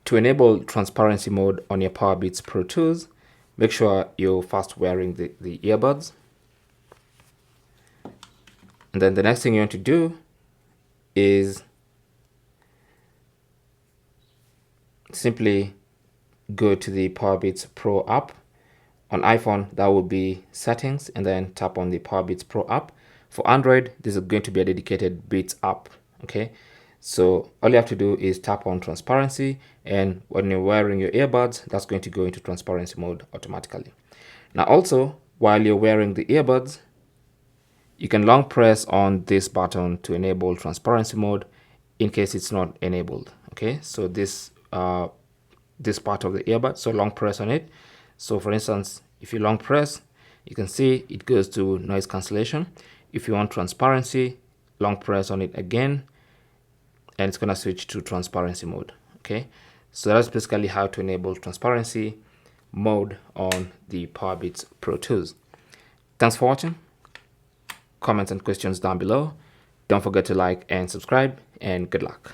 To enable transparency mode on your Powerbeats Pro tools, make sure you're first wearing the earbuds. And then the next thing you want to do is simply go to the Powerbeats Pro app. On iPhone, that will be settings, and then tap on the Powerbeats Pro app. For Android, this is going to be a dedicated Beats app. Okay, so all you have to do is tap on transparency, and when you're wearing your earbuds, that's going to go into transparency mode automatically. Now also, while you're wearing the earbuds, you can long press on this button to enable transparency mode in case it's not enabled. Okay, so this part of the earbud, so long press on it. So for instance, if you long press, you can see it goes to noise cancellation. If you want transparency, long press on it again, and it's going to switch to transparency mode. Okay, so that's basically how to enable transparency mode on the Powerbeats Pro tools. Thanks for watching. Comments and questions down below. Don't forget to like and subscribe, and good luck.